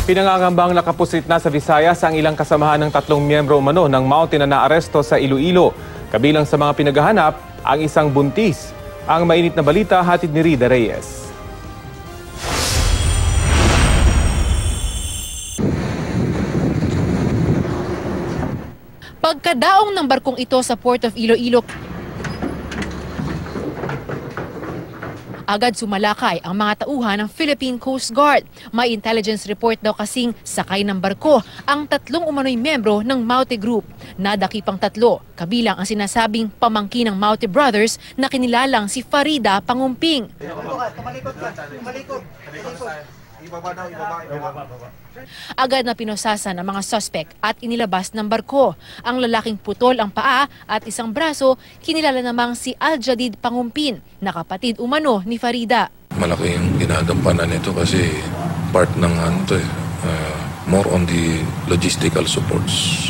Pinangangambang nakapusit na sa Visayas ang ilang kasamahan ng 3 miyembro umano ng Mountain na naaresto sa Iloilo. Kabilang sa mga pinaghahanap, ang isang buntis. Ang mainit na balita hatid ni Rida Reyes. Pagkadaong ng barkong ito sa Port of Iloilo, agad sumalakay ang mga tauhan ng Philippine Coast Guard. May intelligence report daw kasing sakay ng barko ang 3 umano'y membro ng Maute Group. Nadaki pang 3, kabilang ang sinasabing pamangkin ng Maute Brothers na kinilalang si Farida Pangumping. Agad na pinosasan ang mga suspect at inilabas ng barko. Ang lalaking putol ang paa at isang braso, kinilala namang si Aljadid Pangumpin, na kapatid umano ni Farida. Malaki yung ginagampanan nito kasi part ng more on the logistical supports.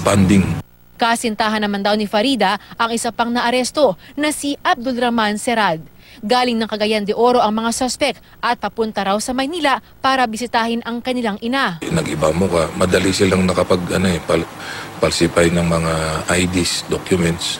Funding. Kasintahan naman daw ni Farida ang isa pang naaresto na si Abdul Rahman Serad. Galing ng Cagayan de Oro ang mga suspect at papunta raw sa Maynila para bisitahin ang kanilang ina. Nag-iba mo ka, madali silang falsify ng mga IDs, documents,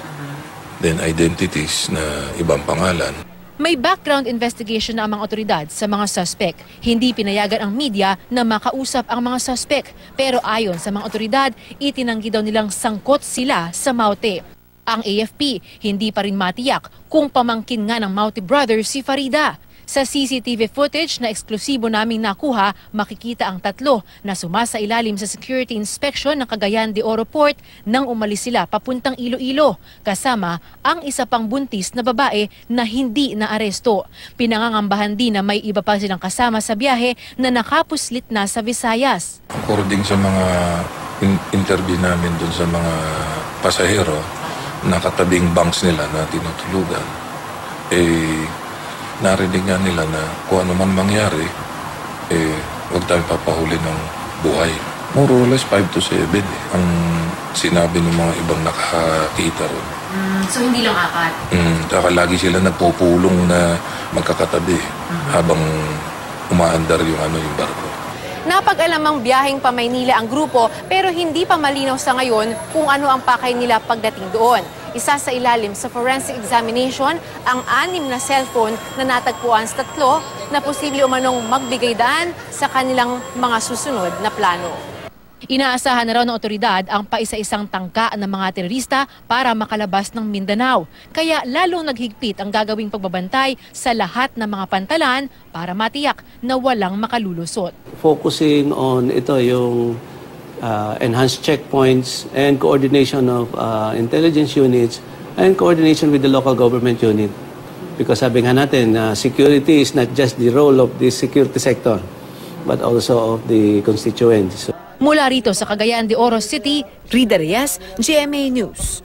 then identities na ibang pangalan. May background investigation na ang mga otoridad sa mga suspect. Hindi pinayagan ang media na makausap ang mga suspect. Pero ayon sa mga otoridad, itinanggi daw nilang sangkot sila sa Maute. Ang AFP hindi pa rin matiyak kung pamangkin nga ng Maute Brothers si Farida. Sa CCTV footage na eksklusibo naming nakuha, makikita ang 3 na sumasailalim sa security inspection ng Cagayan de Oro Port nang umalis sila papuntang Iloilo, kasama ang isa pang buntis na babae na hindi naaresto. Pinangangambahan din na may iba pa silang kasama sa biyahe na nakapuslit na sa Visayas. According sa mga interview namin dun sa mga pasahero, nakatabing banks nila na tinutulugan, narinig nga nila na kung ano man mangyari, huwag tayong papahuli ng buhay. More or less 5 to 7 ang sinabi ng mga ibang nakakita ron. So hindi lang 4? Saka lagi sila nagpupulong na magkakatabi habang umaandar yung barko. Napag-alamang biyaheng pa Maynila ang grupo pero hindi pa malinaw sa ngayon kung ano ang pakay nila pagdating doon. Isa sa ilalim sa forensic examination ang 6 na cellphone na natagpuan sa 3 na posible umanong magbigay daan sa kanilang mga susunod na plano. Inaasahan na raw ng otoridad ang paisa-isang tangka ng mga terorista para makalabas ng Mindanao. Kaya lalong naghigpit ang gagawing pagbabantay sa lahat ng mga pantalan para matiyak na walang makalulusot. Focusing on ito yung enhanced checkpoints and coordination of intelligence units and coordination with the local government unit. Because sabi nga natin, security is not just the role of the security sector, but also of the constituents. Mula rito sa Cagayan de Oro City, Rida Reyes, GMA News.